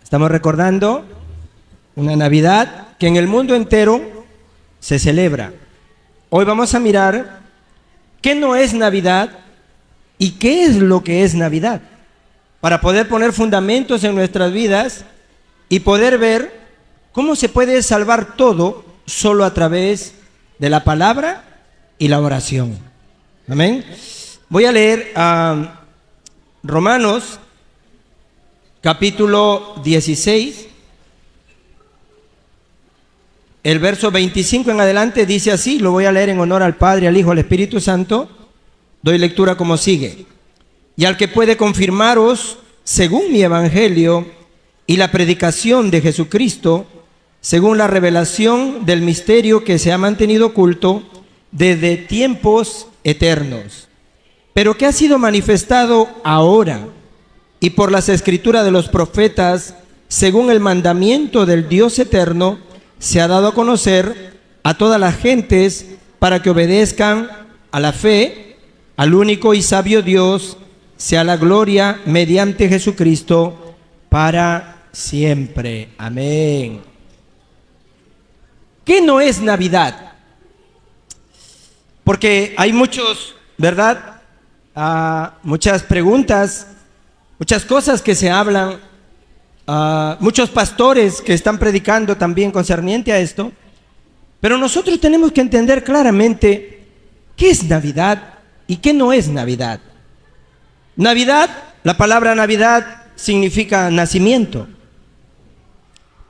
Estamos recordando una Navidad que en el mundo entero se celebra. Hoy vamos a mirar qué no es Navidad y qué es lo que es Navidad, para poder poner fundamentos en nuestras vidas y poder ver cómo se puede salvar todo solo a través de la palabra y la oración. Amén. Voy a leer a Romanos capítulo 16, el verso 25 en adelante dice así, lo voy a leer en honor al Padre, al Hijo, al Espíritu Santo. Doy lectura como sigue. Y al que puede confirmaros, según mi evangelio y la predicación de Jesucristo, según la revelación del misterio que se ha mantenido oculto desde tiempos eternos, pero que ha sido manifestado ahora y por las escrituras de los profetas, según el mandamiento del Dios eterno, se ha dado a conocer a todas las gentes para que obedezcan a la fe, al único y sabio Dios, sea la gloria mediante Jesucristo para siempre. Amén. ¿Qué no es Navidad? Porque hay muchos, ¿verdad? Muchas preguntas, muchas cosas que se hablan, muchos pastores que están predicando también concerniente a esto, pero nosotros tenemos que entender claramente qué es Navidad y qué no es Navidad. Navidad, la palabra Navidad significa nacimiento.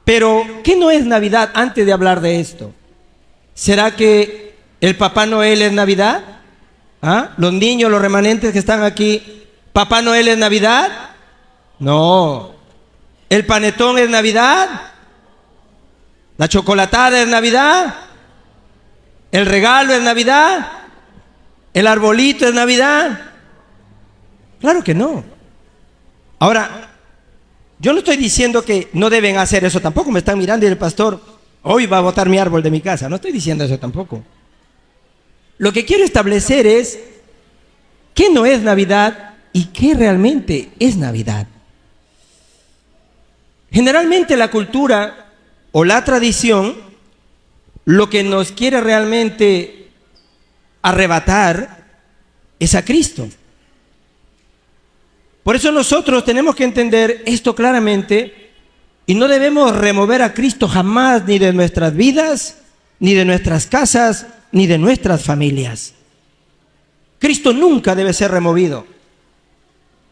Pero, ¿qué no es Navidad antes de hablar de esto? ¿Será que el Papá Noel es Navidad? Los niños, los remanentes que están aquí, ¿Papá Noel es Navidad? No. ¿El panetón es Navidad? ¿La chocolatada es Navidad? ¿El regalo es Navidad? ¿El arbolito es Navidad? Claro que no. Ahora, yo no estoy diciendo que no deben hacer eso tampoco. Me están mirando y el pastor, hoy va a botar mi árbol de mi casa. No estoy diciendo eso tampoco. Lo que quiero establecer es qué no es Navidad y qué realmente es Navidad. Generalmente la cultura o la tradición lo que nos quiere realmente arrebatar es a Cristo. Por eso nosotros tenemos que entender esto claramente y no debemos remover a Cristo jamás, ni de nuestras vidas, ni de nuestras casas, ni de nuestras familias. Cristo nunca debe ser removido,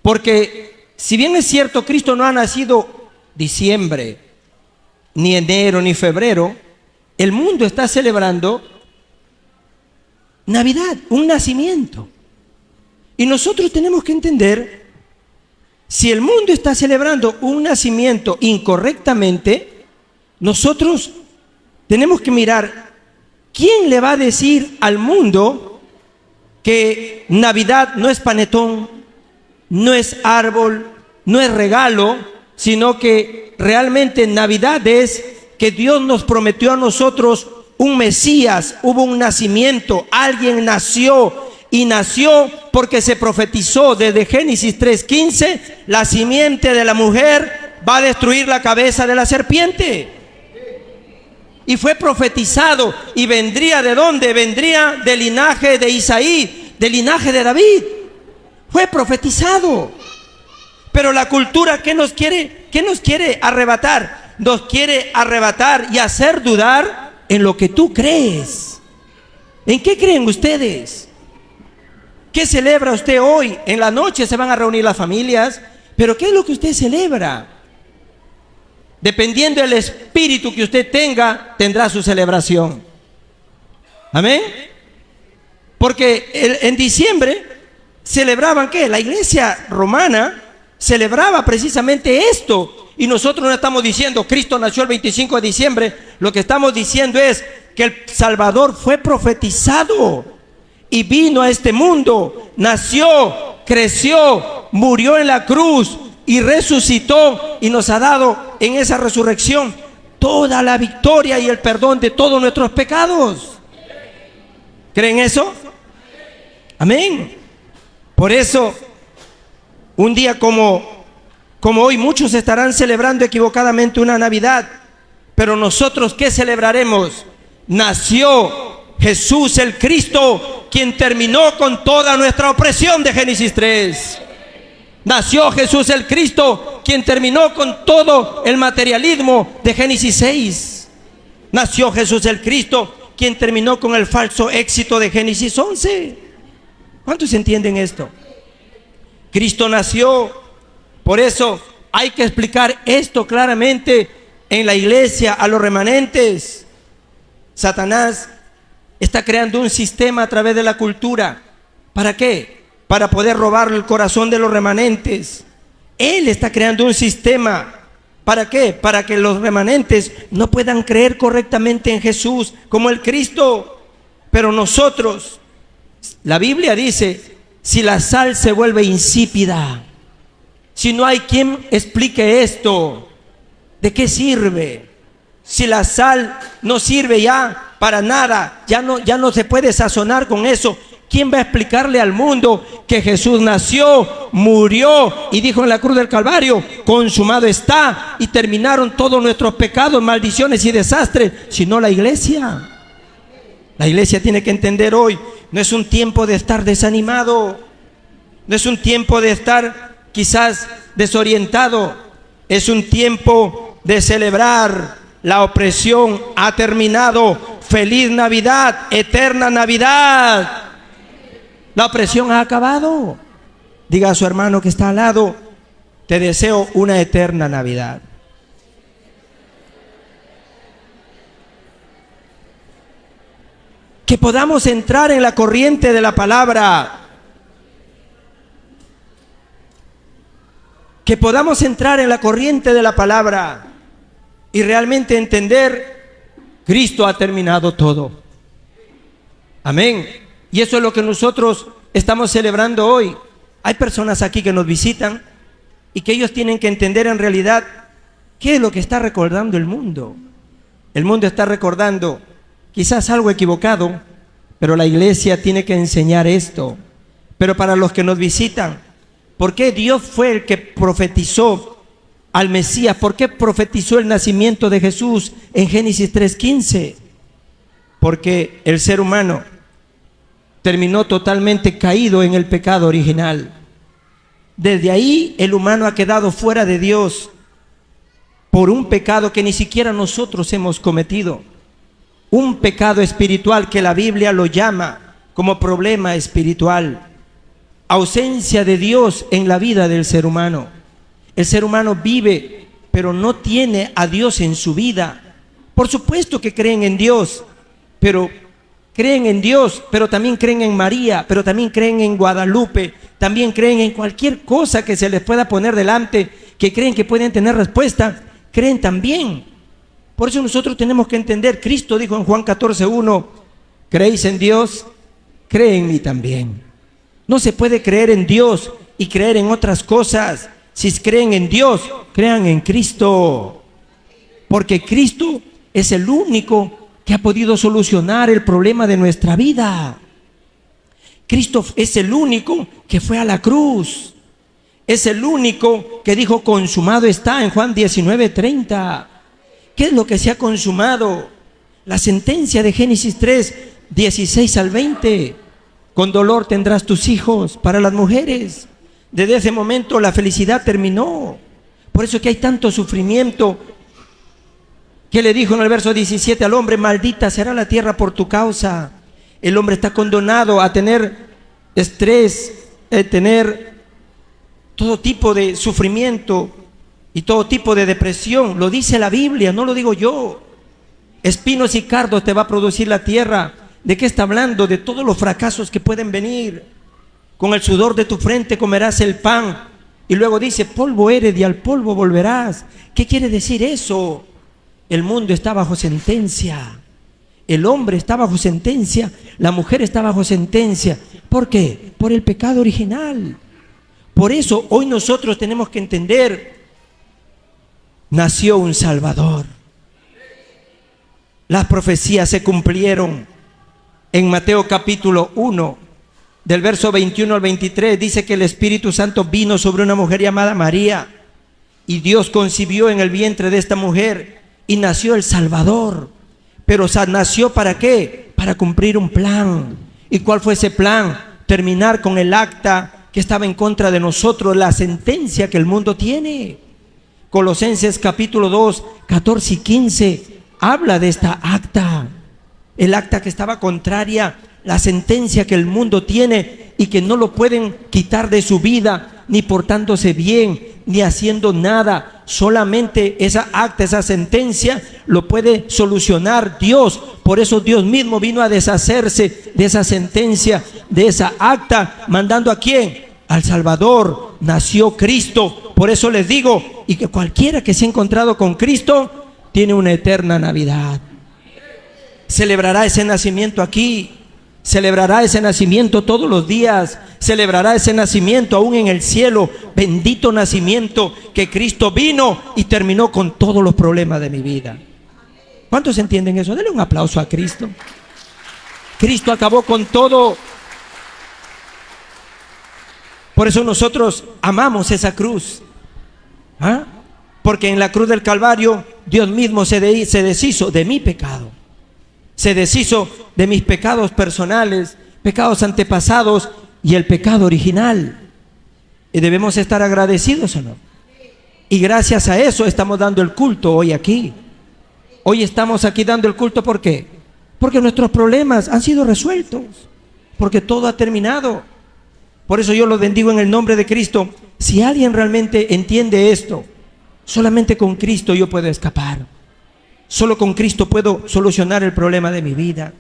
porque si bien es cierto, Cristo no ha nacido diciembre, ni enero, ni febrero, el mundo está celebrando Navidad, un nacimiento. Y nosotros tenemos que entender, si el mundo está celebrando un nacimiento incorrectamente, nosotros tenemos que mirar quién le va a decir al mundo que Navidad no es panetón, no es árbol, no es regalo, sino que realmente Navidad es que Dios nos prometió a nosotros un Mesías, hubo un nacimiento, alguien nació. Y nació porque se profetizó desde Génesis 3:15, la simiente de la mujer va a destruir la cabeza de la serpiente. Y fue profetizado, y vendría ¿de dónde? Vendría del linaje de Isaí, del linaje de David. Fue profetizado. Pero la cultura, ¿qué nos quiere arrebatar? Nos quiere arrebatar y hacer dudar en lo que tú crees. ¿En qué creen ustedes? ¿Qué celebra usted hoy? En la noche se van a reunir las familias, pero ¿qué es lo que usted celebra? Dependiendo del espíritu que usted tenga, tendrá su celebración. Amén. Porque en diciembre celebraban ¿qué? La iglesia romana celebraba precisamente esto. Y nosotros no estamos diciendo Cristo nació el 25 de diciembre. Lo que estamos diciendo es que el Salvador fue profetizado y vino a este mundo, nació, creció, murió en la cruz y resucitó, y nos ha dado en esa resurrección toda la victoria y el perdón de todos nuestros pecados. ¿Creen eso? Amén. Por eso, un día como Como hoy muchos estarán celebrando equivocadamente una Navidad, pero nosotros, ¿qué celebraremos? Nació Jesús el Cristo, quien terminó con toda nuestra opresión de Génesis 3. Nació Jesús el Cristo, quien terminó con todo el materialismo de Génesis 6. Nació Jesús el Cristo, quien terminó con el falso éxito de Génesis 11. ¿Cuántos entienden esto? Cristo nació. Por eso hay que explicar esto claramente en la iglesia a los remanentes. Satanás está creando un sistema a través de la cultura. ¿Para qué? Para poder robar el corazón de los remanentes. Él está creando un sistema. ¿Para qué? Para que los remanentes no puedan creer correctamente en Jesús como el Cristo. Pero nosotros, la Biblia dice, si la sal se vuelve insípida, si no hay quien explique esto, ¿de qué sirve? Si la sal no sirve ya para nada, ya no se puede sazonar con eso, ¿quién va a explicarle al mundo que Jesús nació, murió y dijo en la cruz del Calvario, consumado está, y terminaron todos nuestros pecados, maldiciones y desastres? Sino la iglesia. La iglesia tiene que entender hoy, no es un tiempo de estar desanimado, no es un tiempo de estar quizás desorientado, es un tiempo de celebrar. La opresión ha terminado. Feliz Navidad, eterna Navidad. La opresión ha acabado. Diga a su hermano que está al lado, te deseo una eterna Navidad. Que podamos entrar en la corriente de la palabra. Que podamos entrar en la corriente de la palabra y realmente entender, Cristo ha terminado todo. Amén. Y eso es lo que nosotros estamos celebrando hoy. Hay personas aquí que nos visitan y que ellos tienen que entender en realidad qué es lo que está recordando el mundo. El mundo está recordando quizás algo equivocado, pero la iglesia tiene que enseñar esto. Pero para los que nos visitan, ¿por qué Dios fue el que profetizó al Mesías? ¿Por qué profetizó el nacimiento de Jesús en Génesis 3:15? Porque el ser humano terminó totalmente caído en el pecado original. Desde ahí el humano ha quedado fuera de Dios por un pecado que ni siquiera nosotros hemos cometido. Un pecado espiritual que la Biblia lo llama como problema espiritual. Ausencia de Dios en la vida del ser humano. El ser humano vive, pero no tiene a Dios en su vida. Por supuesto que creen en Dios, pero también creen en María, pero también creen en Guadalupe, también creen en cualquier cosa que se les pueda poner delante, que creen que pueden tener respuesta, creen también. Por eso nosotros tenemos que entender, Cristo dijo en Juan 14:1, ¿creéis en Dios? Cree en mí también. No se puede creer en Dios y creer en otras cosas. Si creen en Dios, crean en Cristo. Porque Cristo es el único que ha podido solucionar el problema de nuestra vida. Cristo es el único que fue a la cruz. Es el único que dijo consumado está en Juan 19:30. ¿Qué es lo que se ha consumado? La sentencia de Génesis 3:16-20. Con dolor tendrás tus hijos. Para las mujeres, desde ese momento la felicidad terminó. Por eso que hay tanto sufrimiento. ¿Qué le dijo en el verso 17 al hombre? Maldita será la tierra por tu causa. El hombre está condenado a tener estrés, a tener todo tipo de sufrimiento y todo tipo de depresión. Lo dice la Biblia, no lo digo yo. Espinos y cardos te va a producir la tierra. ¿De qué está hablando? De todos los fracasos que pueden venir. Con el sudor de tu frente comerás el pan. Y luego dice, polvo eres y al polvo volverás. ¿Qué quiere decir eso? El mundo está bajo sentencia. El hombre está bajo sentencia. La mujer está bajo sentencia. ¿Por qué? Por el pecado original. Por eso hoy nosotros tenemos que entender, nació un Salvador. Las profecías se cumplieron. En Mateo capítulo 1, del verso 21 al 23, dice que el Espíritu Santo vino sobre una mujer llamada María. Y Dios concibió en el vientre de esta mujer y nació el Salvador. Pero nació ¿para qué? Para cumplir un plan. ¿Y cuál fue ese plan? Terminar con el acta que estaba en contra de nosotros, la sentencia que el mundo tiene. Colosenses capítulo 2, 14 y 15 habla de esta acta. El acta que estaba contraria, la sentencia que el mundo tiene y que no lo pueden quitar de su vida, ni portándose bien, ni haciendo nada. Solamente esa acta, esa sentencia lo puede solucionar Dios. Por eso Dios mismo vino a deshacerse de esa sentencia, de esa acta, mandando ¿a quién? Al Salvador. Nació Cristo. Por eso les digo, y que cualquiera que se ha encontrado con Cristo tiene una eterna Navidad. Celebrará ese nacimiento aquí, celebrará ese nacimiento todos los días, celebrará ese nacimiento aún en el cielo. Bendito nacimiento que Cristo vino y terminó con todos los problemas de mi vida. ¿Cuántos entienden eso? Denle un aplauso a Cristo. Cristo acabó con todo. Por eso nosotros amamos esa cruz. ¿Ah? Porque en la cruz del Calvario Dios mismo se deshizo de mi pecado. Se deshizo de mis pecados personales, pecados antepasados y el pecado original. Y debemos estar agradecidos, ¿o no? Y gracias a eso estamos dando el culto hoy aquí. Hoy estamos aquí dando el culto, ¿por qué? Porque nuestros problemas han sido resueltos, porque todo ha terminado. Por eso yo los bendigo en el nombre de Cristo. Si alguien realmente entiende esto, solamente con Cristo yo puedo escapar. Solo con Cristo puedo solucionar el problema de mi vida.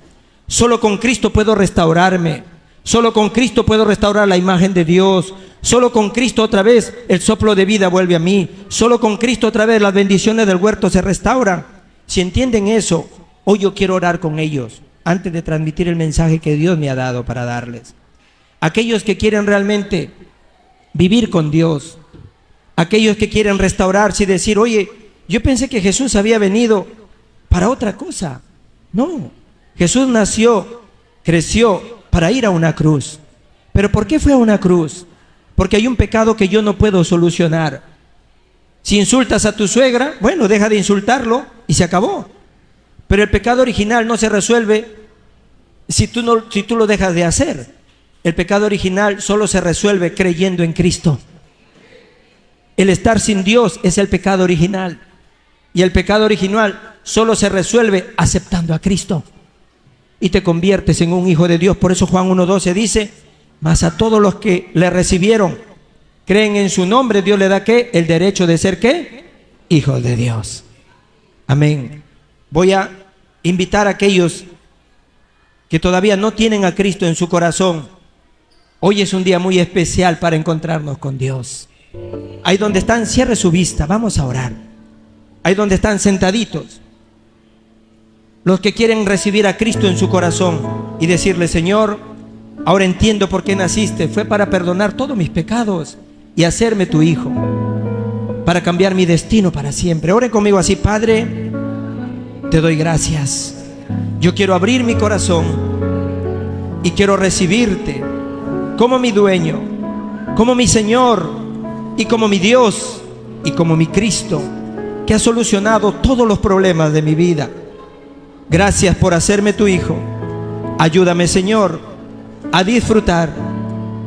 Solo con Cristo puedo restaurarme. Solo con Cristo puedo restaurar la imagen de Dios. Solo con Cristo otra vez el soplo de vida vuelve a mí. Solo con Cristo otra vez las bendiciones del huerto se restauran. Si entienden eso, hoy yo quiero orar con ellos antes de transmitir el mensaje que Dios me ha dado para darles. Aquellos que quieren realmente vivir con Dios, aquellos que quieren restaurarse y decir, oye, yo pensé que Jesús había venido para otra cosa. No, Jesús nació, creció para ir a una cruz. ¿Pero por qué fue a una cruz? Porque hay un pecado que yo no puedo solucionar. Si insultas a tu suegra, bueno, deja de insultarlo y se acabó. Pero el pecado original no se resuelve si tú lo dejas de hacer. El pecado original solo se resuelve creyendo en Cristo. El estar sin Dios es el pecado original. Y el pecado original solo se resuelve aceptando a Cristo. Y te conviertes en un hijo de Dios. Por eso Juan 1:12 dice, mas a todos los que le recibieron, creen en su nombre, Dios le da ¿qué? El derecho de ser ¿qué? Hijos de Dios. Amén. Voy a invitar a aquellos que todavía no tienen a Cristo en su corazón. Hoy es un día muy especial para encontrarnos con Dios. Ahí donde están, cierre su vista, vamos a orar. Ahí donde están sentaditos, los que quieren recibir a Cristo en su corazón y decirle, Señor, ahora entiendo por qué naciste, fue para perdonar todos mis pecados y hacerme tu hijo, para cambiar mi destino para siempre. Oren conmigo así, Padre, te doy gracias. Yo quiero abrir mi corazón y quiero recibirte como mi dueño, como mi Señor y como mi Dios y como mi Cristo, que ha solucionado todos los problemas de mi vida. Gracias por hacerme tu hijo. Ayúdame, Señor, a disfrutar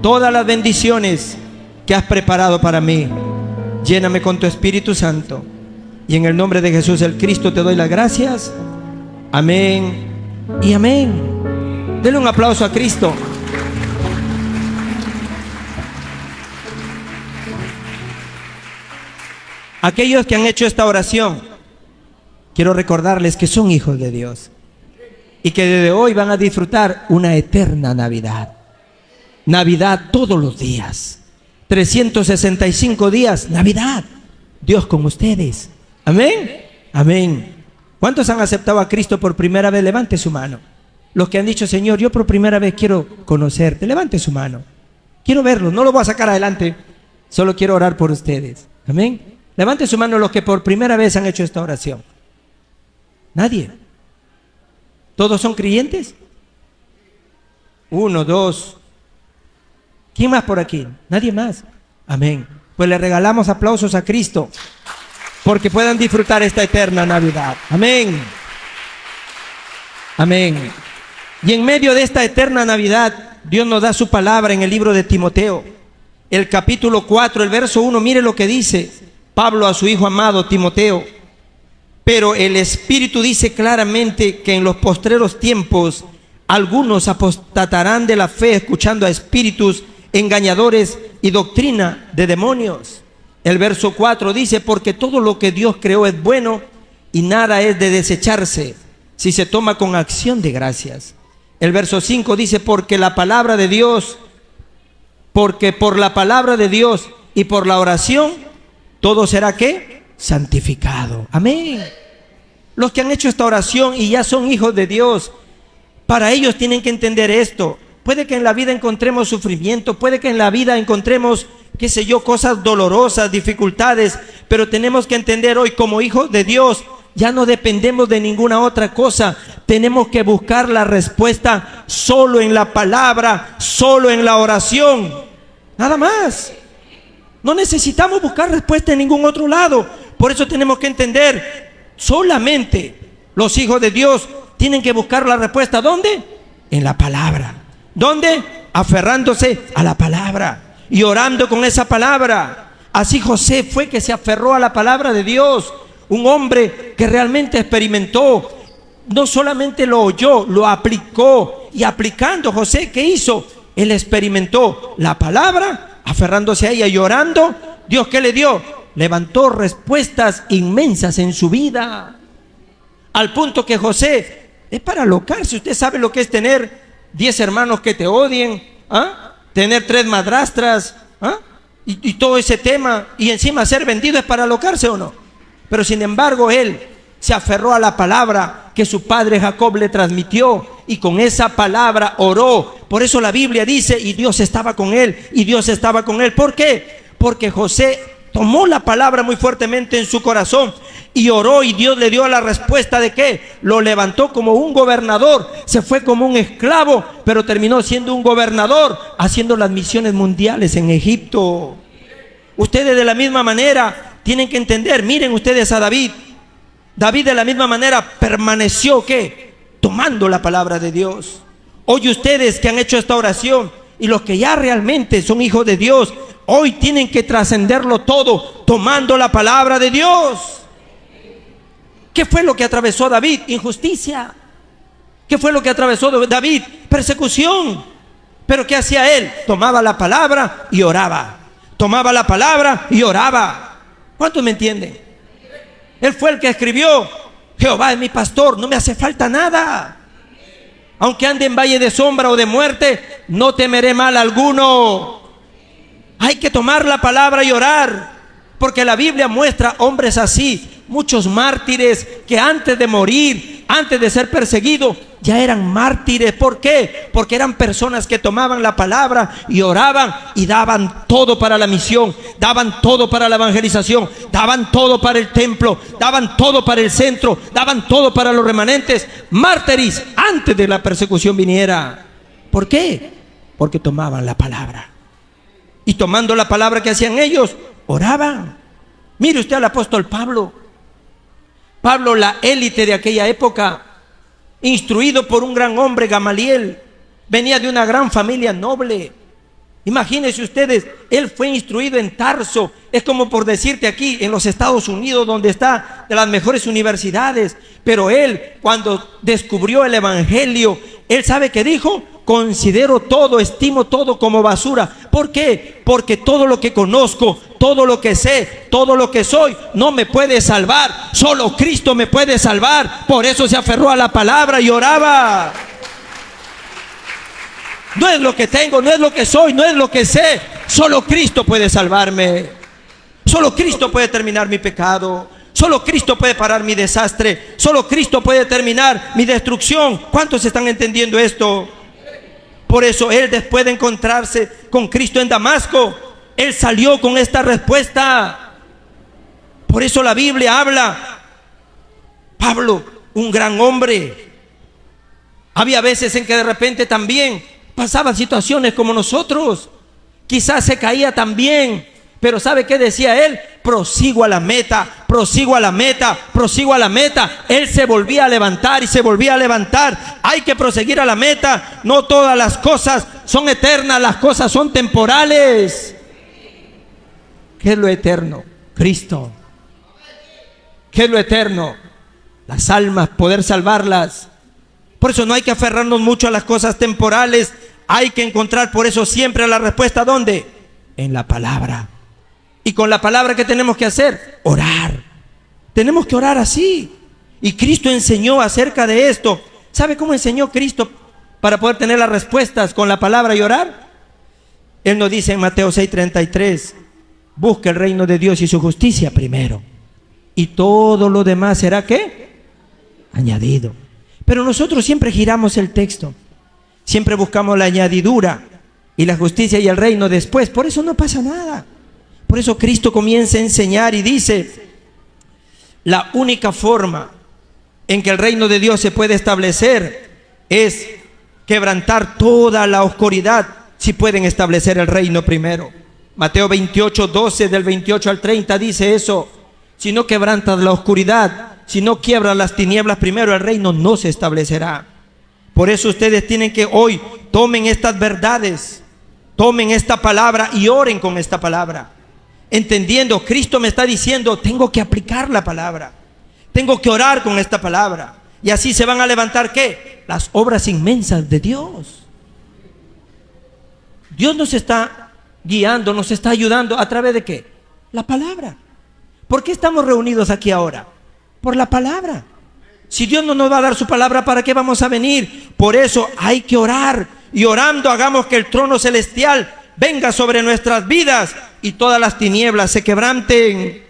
todas las bendiciones que has preparado para mí. Lléname con tu Espíritu Santo. Y en el nombre de Jesús el Cristo te doy las gracias. Amén y amén. Denle un aplauso a Cristo. Aquellos que han hecho esta oración, quiero recordarles que son hijos de Dios y que desde hoy van a disfrutar una eterna Navidad. Navidad todos los días, 365 días, Navidad. Dios con ustedes. Amén. Amén. ¿Cuántos han aceptado a Cristo por primera vez? Levante su mano. Los que han dicho, Señor, yo por primera vez quiero conocerte, levante su mano. Quiero verlo, no lo voy a sacar adelante, solo quiero orar por ustedes. Amén. Levante su mano los que por primera vez han hecho esta oración. Nadie. ¿Todos son creyentes? 1, 2. ¿Quién más por aquí? Nadie más. Amén. Pues le regalamos aplausos a Cristo, porque puedan disfrutar esta eterna Navidad. Amén. Amén. Y en medio de esta eterna Navidad, Dios nos da su palabra en el libro de Timoteo, el capítulo 4, el verso 1. Mire lo que dice Pablo a su hijo amado Timoteo. Pero el Espíritu dice claramente que en los postreros tiempos algunos apostatarán de la fe, escuchando a espíritus engañadores y doctrina de demonios. El verso 4 dice: porque todo lo que Dios creó es bueno y nada es de desecharse si se toma con acción de gracias. El verso 5 dice: porque por la palabra de Dios y por la oración todo será ¿qué? Santificado. Amén. Los que han hecho esta oración y ya son hijos de Dios, para ellos tienen que entender esto. Puede que en la vida encontremos sufrimiento, puede que en la vida encontremos, qué sé yo, cosas dolorosas, dificultades, pero tenemos que entender hoy, como hijos de Dios, ya no dependemos de ninguna otra cosa. Tenemos que buscar la respuesta solo en la palabra, solo en la oración. Nada más. No necesitamos buscar respuesta en ningún otro lado. Por eso tenemos que entender, solamente los hijos de Dios tienen que buscar la respuesta. ¿Dónde? En la palabra. ¿Dónde? Aferrándose a la palabra y orando con esa palabra. Así José fue que se aferró a la palabra de Dios. Un hombre que realmente experimentó, no solamente lo oyó, lo aplicó. Y aplicando, José, ¿qué hizo? Él experimentó la palabra, aferrándose a ella y orando. ¿Dios qué le dio? Levantó respuestas inmensas en su vida. Al punto que José es para alocarse. Usted sabe lo que es tener 10 hermanos que te odien, ¿ah? Tener 3 madrastras, ¿ah? y todo ese tema, y encima ser vendido. ¿Es para alocarse o no? Pero sin embargo él se aferró a la palabra que su padre Jacob le transmitió, y con esa palabra oró. Por eso la Biblia dice: y Dios estaba con él, y Dios estaba con él. ¿Por qué? Porque José tomó la palabra muy fuertemente en su corazón y oró, y Dios le dio la respuesta de que lo levantó como un gobernador. Se fue como un esclavo, pero terminó siendo un gobernador, haciendo las misiones mundiales en Egipto. Ustedes de la misma manera tienen que entender. Miren ustedes a David. David de la misma manera permaneció ¿qué? Tomando la palabra de Dios. Hoy ustedes que han hecho esta oración y los que ya realmente son hijos de Dios, hoy tienen que trascenderlo todo tomando la palabra de Dios. ¿Qué fue lo que atravesó a David? Injusticia. ¿Qué fue lo que atravesó a David? Persecución. ¿Pero qué hacía él? Tomaba la palabra y oraba. Tomaba la palabra y oraba. ¿Cuántos me entienden? Él fue el que escribió: Jehová es mi pastor, no me hace falta nada. Aunque ande en valle de sombra o de muerte, no temeré mal alguno. Hay que tomar la palabra y orar, porque la Biblia muestra hombres así, muchos mártires que antes de morir, antes de ser perseguidos, ya eran mártires. ¿Por qué? Porque eran personas que tomaban la palabra y oraban y daban todo para la misión, daban todo para la evangelización, daban todo para el templo, daban todo para el centro, daban todo para los remanentes. Mártires antes de la persecución viniera. ¿Por qué? Porque tomaban la palabra. Y tomando la palabra, que hacían ellos, oraban. Mire usted al apóstol Pablo. Pablo, la élite de aquella época, instruido por un gran hombre, Gamaliel, venía de una gran familia noble. Imagínense ustedes, él fue instruido en Tarso. Es como por decirte aquí en los Estados Unidos, donde está de las mejores universidades. Pero él, cuando descubrió el evangelio, él sabe que dijo: considero todo, estimo todo como basura. ¿Por qué? Porque todo lo que conozco, todo lo que sé, todo lo que soy, no me puede salvar. Solo Cristo me puede salvar. Por eso se aferró a la palabra y oraba. No es lo que tengo, no es lo que soy, no es lo que sé. Solo Cristo puede salvarme. Solo Cristo puede terminar mi pecado. Solo Cristo puede parar mi desastre. Solo Cristo puede terminar mi destrucción. ¿Cuántos están entendiendo esto? Por eso él, después de encontrarse con Cristo en Damasco, él salió con esta respuesta. Por eso la Biblia habla: Pablo, un gran hombre. Había veces en que de repente también pasaban situaciones como nosotros. Quizás se caía también, Pero ¿sabe qué decía él? Prosigo a la meta, prosigo a la meta, prosigo a la meta. Él se volvía a levantar y se volvía a levantar. Hay que proseguir a la meta. No todas las cosas son eternas, las cosas son temporales. ¿Qué es lo eterno? Cristo. ¿Qué es lo eterno? Las almas, poder salvarlas. Por eso no hay que aferrarnos mucho a las cosas temporales. Hay que encontrar por eso siempre la respuesta. ¿Dónde? En la palabra. Y con la palabra, ¿qué tenemos que hacer? Orar. Tenemos que orar así. Y Cristo enseñó acerca de esto. ¿Sabe cómo enseñó Cristo para poder tener las respuestas con la palabra y orar? Él nos dice en Mateo 6:33, busque el reino de Dios y su justicia primero, y todo lo demás será, ¿qué? Añadido. Pero nosotros siempre giramos el texto. Siempre buscamos la añadidura y la justicia y el reino después. Por eso no pasa nada. Por eso Cristo comienza a enseñar y dice, la única forma en que el reino de Dios se puede establecer es quebrantar toda la oscuridad, si pueden establecer el reino primero. Mateo 28:12, del 28 al 30 dice eso. Si no quebrantas la oscuridad, si no quiebras las tinieblas primero, el reino no se establecerá. Por eso ustedes tienen que hoy, tomen estas verdades, tomen esta palabra y oren con esta palabra. Entendiendo, Cristo me está diciendo, tengo que aplicar la palabra, tengo que orar con esta palabra. Y así se van a levantar, ¿qué? Las obras inmensas de Dios. Dios nos está guiando, nos está ayudando, ¿a través de qué? La palabra. ¿Por qué estamos reunidos aquí ahora? Por la palabra. Si Dios no nos va a dar su palabra, ¿para qué vamos a venir? Por eso hay que orar, y orando hagamos que el trono celestial venga sobre nuestras vidas y todas las tinieblas se quebranten.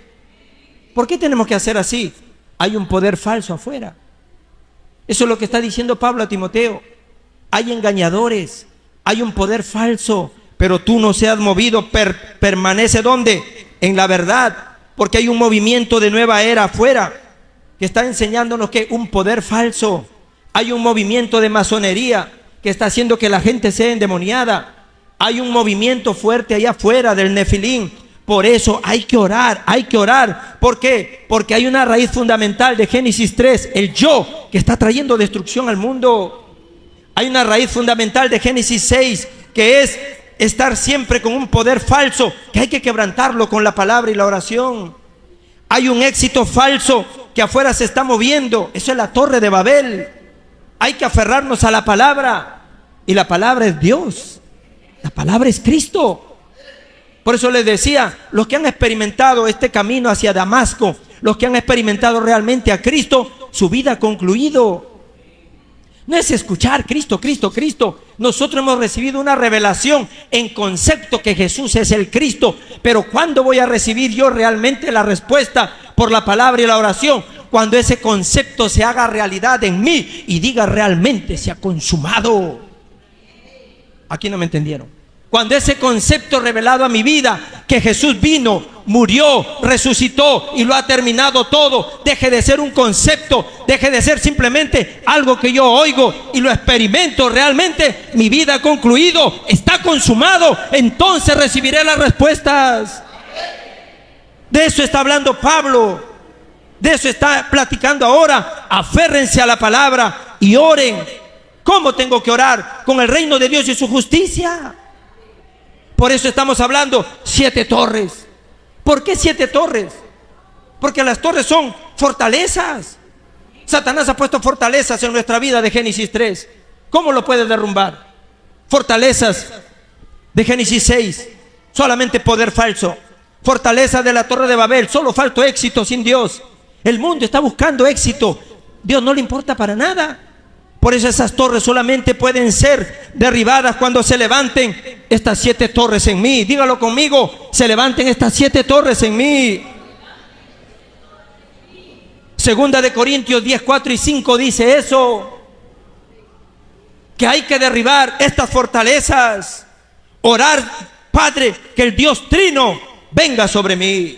¿Por qué tenemos que hacer así? Hay un poder falso afuera. Eso es lo que está diciendo Pablo a Timoteo. Hay engañadores, hay un poder falso, pero tú no seas movido, permanece ¿dónde? En la verdad, porque hay un movimiento de nueva era afuera que está enseñándonos que un poder falso. Hay un movimiento de masonería que está haciendo que la gente sea endemoniada. Hay un movimiento fuerte allá afuera del Nefilín. Por eso hay que orar, hay que orar. ¿Por qué? Porque hay una raíz fundamental de Génesis 3, el yo, que está trayendo destrucción al mundo. Hay una raíz fundamental de Génesis 6, que es estar siempre con un poder falso, que hay que quebrantarlo con la palabra y la oración. Hay un éxito falso que afuera se está moviendo. Eso es la Torre de Babel. Hay que aferrarnos a la palabra, y la palabra es Dios. La palabra es Cristo. Por eso les decía, los que han experimentado este camino hacia Damasco, los que han experimentado realmente a Cristo, su vida ha concluido. No es escuchar Cristo, Cristo, Cristo. Nosotros hemos recibido una revelación en concepto que Jesús es el Cristo. Pero ¿cuándo voy a recibir yo realmente la respuesta? Por la palabra y la oración. Cuando ese concepto se haga realidad en mí y diga realmente se ha consumado. Aquí no me entendieron. Cuando ese concepto revelado a mi vida, que Jesús vino, murió, resucitó y lo ha terminado todo, deje de ser un concepto, deje de ser simplemente algo que yo oigo y lo experimento realmente, mi vida ha concluido, está consumado, entonces recibiré las respuestas. De eso está hablando Pablo, de eso está platicando ahora. Aférrense a la palabra y oren. ¿Cómo tengo que orar? Con el reino de Dios y su justicia. Por eso estamos hablando 7 torres. ¿Por qué 7 torres? Porque las torres son fortalezas. Satanás ha puesto fortalezas en nuestra vida de Génesis 3. ¿Cómo lo puede derrumbar? Fortalezas de Génesis 6, solamente poder falso. Fortaleza de la Torre de Babel, solo faltó éxito sin Dios. El mundo está buscando éxito, Dios no le importa para nada. Por eso esas torres solamente pueden ser derribadas cuando se levanten estas 7 torres en mí. Dígalo conmigo, se levanten estas 7 torres en mí. Segunda de Corintios 10, 4 y 5 dice eso, que hay que derribar estas fortalezas. Orar, Padre, que el Dios Trino venga sobre mí,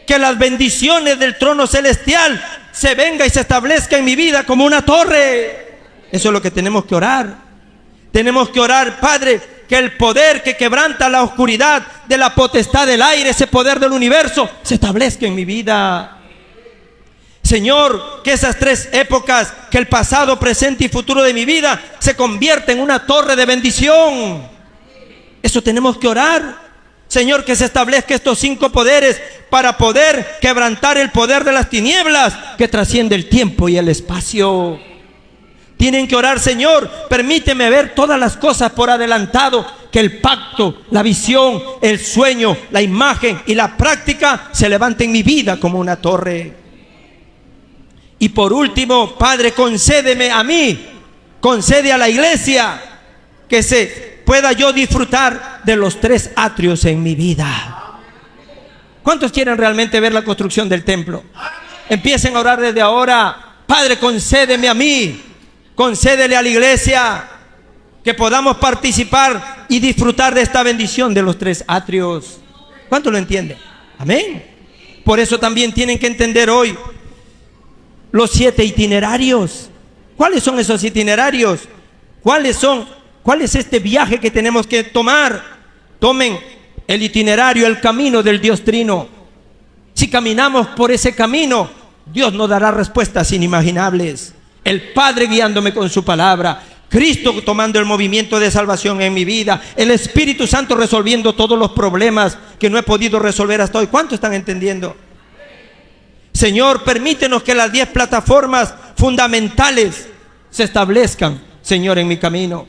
que las bendiciones del trono celestial se venga y se establezca en mi vida como una torre. Eso es lo que tenemos que orar. Tenemos que orar, Padre, que el poder que quebranta la oscuridad de la potestad del aire, ese poder del universo, se establezca en mi vida. Señor, que esas tres épocas, que el pasado, presente y futuro de mi vida, se convierta en una torre de bendición. Eso tenemos que orar. Señor, que se establezca estos 5 poderes para poder quebrantar el poder de las tinieblas que trasciende el tiempo y el espacio. Tienen que orar: Señor, permíteme ver todas las cosas por adelantado, que el pacto, la visión, el sueño, la imagen y la práctica se levanten en mi vida como una torre. Y por último, Padre, concédeme a mí, concede a la iglesia que se pueda yo disfrutar de los 3 atrios en mi vida. ¿Cuántos quieren realmente ver la construcción del templo? Empiecen a orar desde ahora: Padre, concédeme a mí, concédele a la iglesia que podamos participar y disfrutar de esta bendición de los 3 atrios. ¿Cuántos lo entienden? Amén. Por eso también tienen que entender hoy los 7 itinerarios. ¿Cuáles son esos itinerarios? ¿Cuál es este viaje que tenemos que tomar? Tomen el itinerario, el camino del Dios Trino. Si caminamos por ese camino, Dios nos dará respuestas inimaginables. El Padre guiándome con su palabra, Cristo tomando el movimiento de salvación en mi vida, el Espíritu Santo resolviendo todos los problemas que no he podido resolver hasta hoy. ¿Cuántos están entendiendo? Señor, permítenos que las 10 plataformas fundamentales se establezcan, Señor, en mi camino.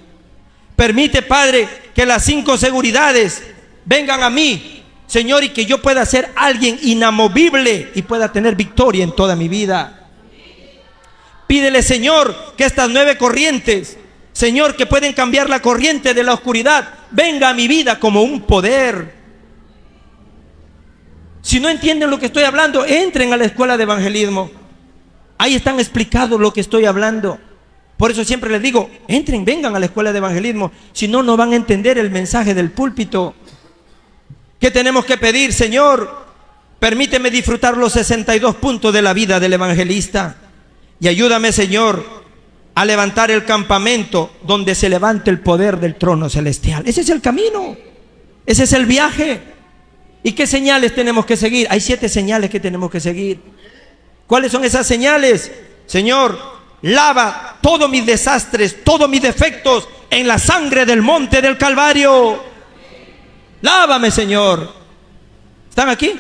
Permite, Padre, que las 5 seguridades vengan a mí, Señor, y que yo pueda ser alguien inamovible y pueda tener victoria en toda mi vida. Pídele, Señor, que estas 9 corrientes, Señor, que pueden cambiar la corriente de la oscuridad, venga a mi vida como un poder. Si no entienden lo que estoy hablando, entren a la escuela de evangelismo. Ahí están explicados lo que estoy hablando. Por eso siempre les digo: entren, vengan a la escuela de evangelismo. Si no, no van a entender el mensaje del púlpito. ¿Qué tenemos que pedir? Señor, permíteme disfrutar los 62 puntos de la vida del evangelista. Y ayúdame, Señor, a levantar el campamento donde se levante el poder del trono celestial. Ese es el camino. Ese es el viaje. ¿Y qué señales tenemos que seguir? Hay 7 señales que tenemos que seguir. ¿Cuáles son esas señales? Señor, lava todos mis desastres, todos mis defectos en la sangre del monte del Calvario. Lávame, Señor. ¿Están aquí?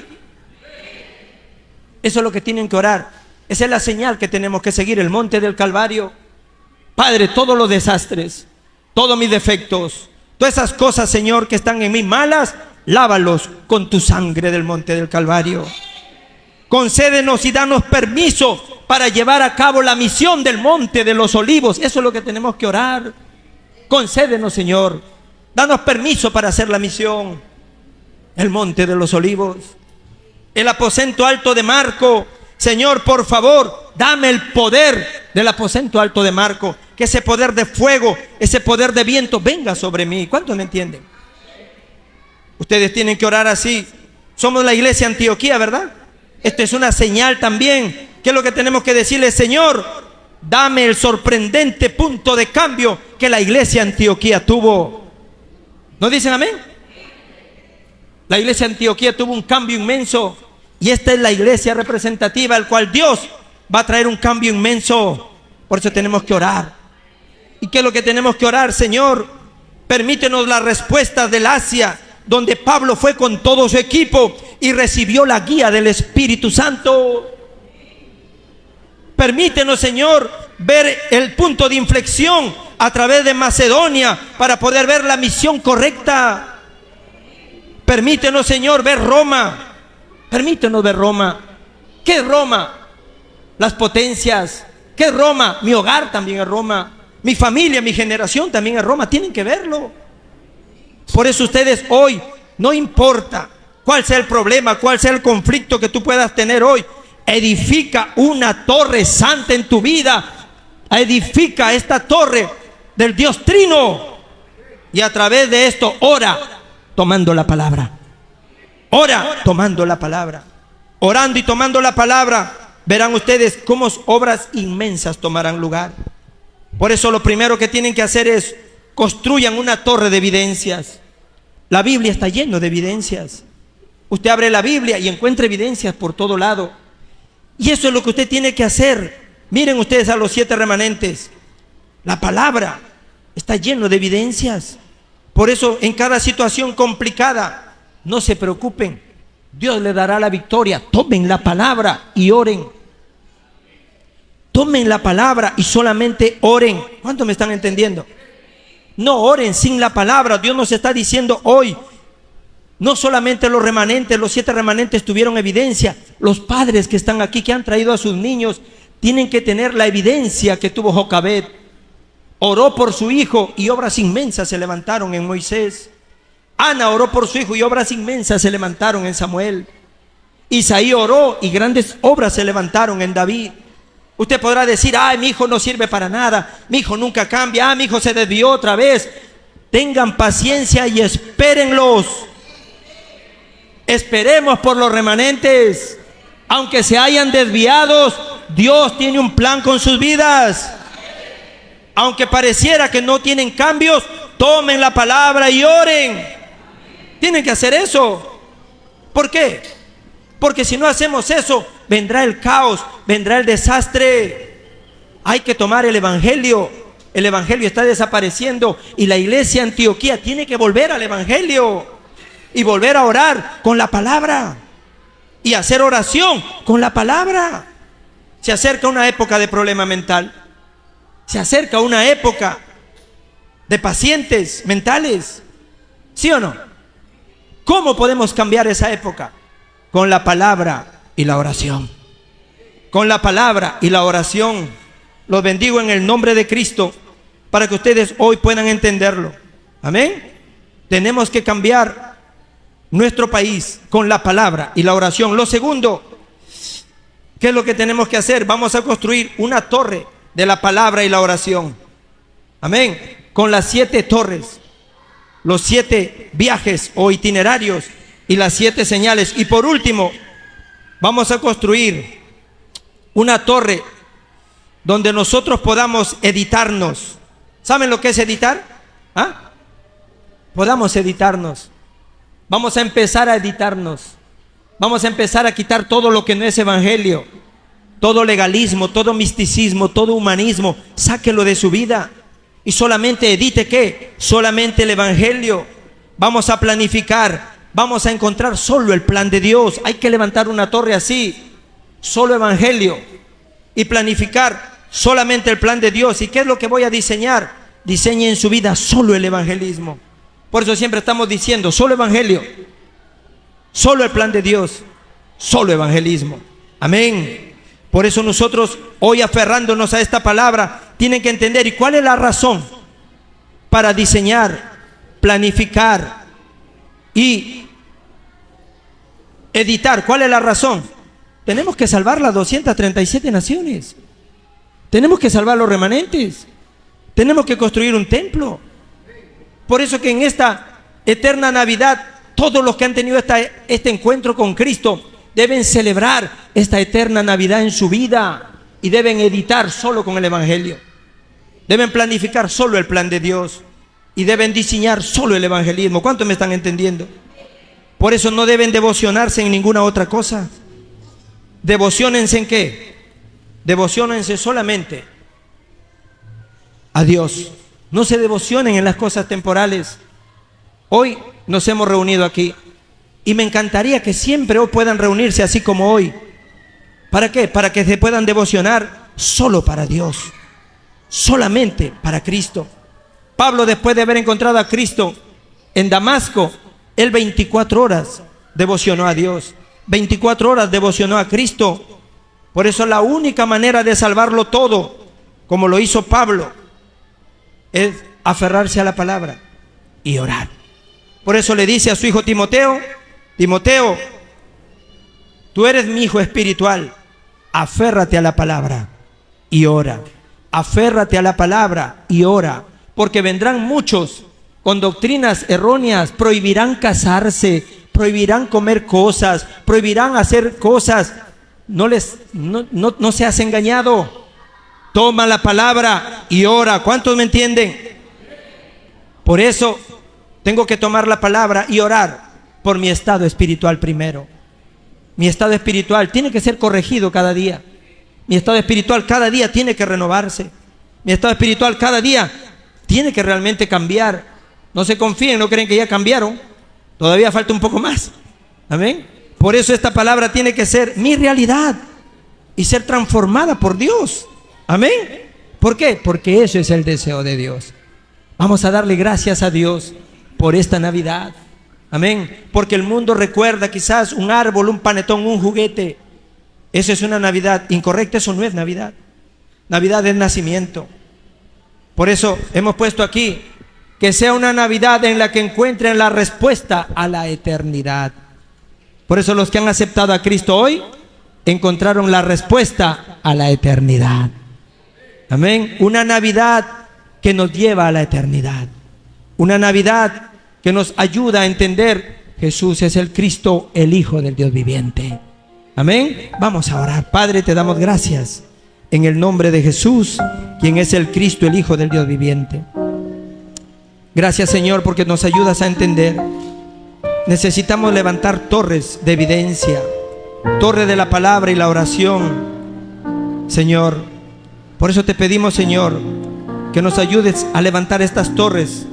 Eso es lo que tienen que orar. Esa es la señal que tenemos que seguir: el monte del Calvario. Padre, todos los desastres, todos mis defectos, todas esas cosas, Señor, que están en mí malas, lávalos con tu sangre del monte del Calvario. Concédenos y danos permiso para llevar a cabo la misión del monte de los olivos. Eso es lo que tenemos que orar. Concédenos, Señor, danos permiso para hacer la misión. El monte de los olivos, el aposento alto de Marco. Señor, por favor, dame el poder del aposento alto de Marco. Que ese poder de fuego, ese poder de viento venga sobre mí. ¿Cuántos me entienden? Ustedes tienen que orar así. Somos la iglesia Antioquía, ¿verdad? Esta es una señal también. ¿Qué es lo que tenemos que decirle? Señor, dame el sorprendente punto de cambio que la iglesia Antioquía tuvo. ¿No dicen amén? La iglesia Antioquía tuvo un cambio inmenso. Y esta es la iglesia representativa, al cual Dios va a traer un cambio inmenso. Por eso tenemos que orar. ¿Y qué es lo que tenemos que orar? Señor, permítenos las respuestas del Asia, donde Pablo fue con todo su equipo y recibió la guía del Espíritu Santo. Permítenos, Señor, ver el punto de inflexión a través de Macedonia para poder ver la misión correcta. Permítenos, Señor, ver Roma. Permítenos ver Roma. ¿Qué es Roma? Las potencias. ¿Qué es Roma? Mi hogar también es Roma. Mi familia, mi generación también es Roma. Tienen que verlo. Por eso ustedes hoy, no importa cuál sea el problema, cuál sea el conflicto que tú puedas tener hoy, edifica una torre santa en tu vida. Edifica esta torre del Dios Trino. Y a través de esto, ora tomando la palabra. Ora tomando la palabra. Orando y tomando la palabra, verán ustedes cómo obras inmensas tomarán lugar. Por eso lo primero que tienen que hacer es construyan una torre de evidencias. La Biblia está llena de evidencias. Usted abre la Biblia y encuentra evidencias por todo lado. Y eso es lo que usted tiene que hacer. Miren ustedes a los 7 remanentes. La palabra está llena de evidencias. Por eso en cada situación complicada, no se preocupen. Dios le dará la victoria. Tomen la palabra y oren. Tomen la palabra y solamente oren. ¿Cuántos me están entendiendo? No oren sin la palabra. Dios nos está diciendo hoy, no solamente los remanentes, los 7 remanentes tuvieron evidencia. Los padres que están aquí, que han traído a sus niños, tienen que tener la evidencia que tuvo Jocabed. Oró por su hijo y obras inmensas se levantaron en Moisés. Ana oró por su hijo y obras inmensas se levantaron en Samuel. Isaí oró y grandes obras se levantaron en David. Usted podrá decir, ay, mi hijo no sirve para nada, mi hijo nunca cambia, mi hijo se desvió otra vez. Tengan paciencia y espérenlos. Esperemos por los remanentes. Aunque se hayan desviado, Dios tiene un plan con sus vidas. Aunque pareciera que no tienen cambios, tomen la palabra y oren. Tienen que hacer eso. ¿Por qué? Porque si no hacemos eso, vendrá el caos, vendrá el desastre. Hay que tomar el evangelio. El evangelio está desapareciendo y la iglesia de Antioquía tiene que volver al evangelio y volver a orar con la palabra y hacer oración con la palabra. Se acerca una época de problema mental. Se acerca una época de pacientes mentales. ¿Sí o no? ¿Cómo podemos cambiar esa época? Con la palabra y la oración. Con la palabra y la oración. Los bendigo en el nombre de Cristo para que ustedes hoy puedan entenderlo. Amén. Tenemos que cambiar nuestro país con la palabra y la oración. Lo segundo, ¿qué es lo que tenemos que hacer? Vamos a construir una torre de la palabra y la oración. Amén. Con las 7 torres, los 7 viajes o itinerarios y las 7 señales. Y por último, vamos a construir una torre donde nosotros podamos editarnos. ¿Saben lo que es editar? ¿Ah? Podamos editarnos. Vamos a empezar a editarnos. Vamos a empezar a quitar todo lo que no es evangelio. Todo legalismo, todo misticismo, todo humanismo. Sáquelo de su vida. Y solamente edite ¿qué? Solamente el evangelio. Vamos a planificar. Vamos a encontrar solo el plan de Dios. Hay que levantar una torre así. Solo evangelio. Y planificar solamente el plan de Dios. ¿Y qué es lo que voy a diseñar? Diseñe en su vida solo el evangelismo. Por eso siempre estamos diciendo solo evangelio. Solo el plan de Dios. Solo evangelismo. Amén. Por eso nosotros hoy, aferrándonos a esta palabra, tienen que entender, ¿y cuál es la razón para diseñar, planificar y editar? ¿Cuál es la razón? Tenemos que salvar las 237 naciones. Tenemos que salvar los remanentes. Tenemos que construir un templo. Por eso que en esta eterna Navidad, todos los que han tenido este encuentro con Cristo deben celebrar esta eterna Navidad en su vida y deben editar solo con el evangelio. Deben planificar solo el plan de Dios y deben diseñar solo el evangelismo. ¿Cuántos me están entendiendo? Por eso no deben devocionarse en ninguna otra cosa. ¿Devociónense en qué? Devociónense solamente a Dios. No se devocionen en las cosas temporales. Hoy nos hemos reunido aquí y me encantaría que siempre hoy puedan reunirse así como hoy. ¿Para qué? Para que se puedan devocionar solo para Dios, solamente para Cristo. Pablo, después de haber encontrado a Cristo en Damasco, él 24 horas devocionó a Dios, 24 horas devocionó a Cristo. Por eso la única manera de salvarlo todo, como lo hizo Pablo, es aferrarse a la palabra y orar. Por eso le dice a su hijo Timoteo: Timoteo, tú eres mi hijo espiritual, aférrate a la palabra y ora. Aférrate a la palabra y ora, porque vendrán muchos con doctrinas erróneas, prohibirán casarse, prohibirán comer cosas, prohibirán hacer cosas. No seas engañado. Toma la palabra y ora. ¿Cuántos me entienden? Por eso tengo que tomar la palabra y orar por mi estado espiritual primero. Mi estado espiritual tiene que ser corregido cada día. Mi estado espiritual cada día tiene que renovarse. Mi estado espiritual cada día tiene que realmente cambiar. No se confíen, no creen que ya cambiaron. Todavía falta un poco más. Amén. Por eso esta palabra tiene que ser mi realidad y ser transformada por Dios. Amén. ¿Por qué? Porque eso es el deseo de Dios. Vamos a darle gracias a Dios por esta Navidad. Amén. Porque el mundo recuerda quizás un árbol, un panetón, un juguete. Eso es una Navidad incorrecta, eso no es Navidad. Navidad es nacimiento. Por eso hemos puesto aquí que sea una Navidad en la que encuentren la respuesta a la eternidad. Por eso los que han aceptado a Cristo hoy encontraron la respuesta a la eternidad. Amén. Una Navidad que nos lleva a la eternidad. Una Navidad que nos ayuda a entender: Jesús es el Cristo, el Hijo del Dios viviente. Amén. Vamos a orar. Padre, te damos gracias en el nombre de Jesús, quien es el Cristo, el Hijo del Dios viviente. Gracias, Señor, porque nos ayudas a entender. Necesitamos levantar torres de evidencia, torre de la palabra y la oración, Señor. Por eso te pedimos, Señor, que nos ayudes a levantar estas torres,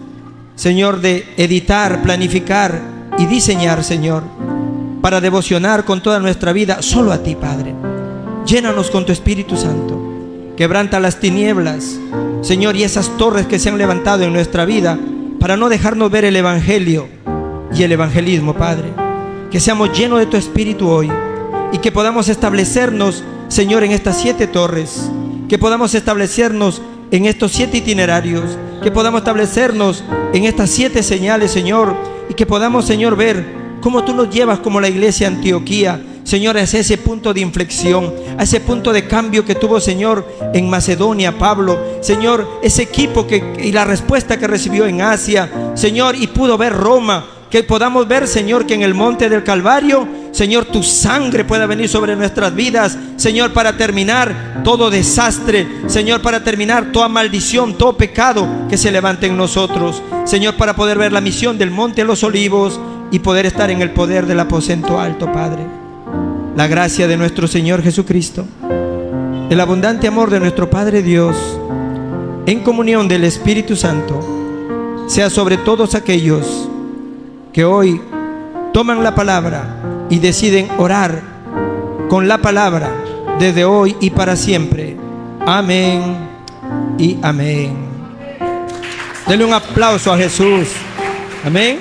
Señor, de editar, planificar y diseñar, Señor, para devocionar con toda nuestra vida solo a ti, Padre. Llénanos con tu Espíritu Santo. Quebranta las tinieblas, Señor, y esas torres que se han levantado en nuestra vida para no dejarnos ver el Evangelio y el evangelismo, Padre. Que seamos llenos de tu Espíritu hoy y que podamos establecernos, Señor, en estas 7 torres, que podamos establecernos en estos 7 itinerarios, que podamos establecernos en estas 7 señales, Señor, y que podamos, Señor, ver cómo tú nos llevas como la iglesia de Antioquía, Señor, hacia ese punto de inflexión, a ese punto de cambio que tuvo, Señor, en Macedonia, Pablo, Señor, ese equipo y la respuesta que recibió en Asia, Señor, y pudo ver Roma. Que podamos ver, Señor, que en el monte del Calvario, Señor, tu sangre pueda venir sobre nuestras vidas, Señor, para terminar todo desastre, Señor, para terminar toda maldición, todo pecado que se levante en nosotros, Señor, para poder ver la misión del monte de los olivos y poder estar en el poder del aposento alto, Padre. La gracia de nuestro Señor Jesucristo, el abundante amor de nuestro Padre Dios, en comunión del Espíritu Santo, sea sobre todos aquellos que hoy toman la palabra y deciden orar con la palabra desde hoy y para siempre. Amén y amén. Denle un aplauso a Jesús. Amén.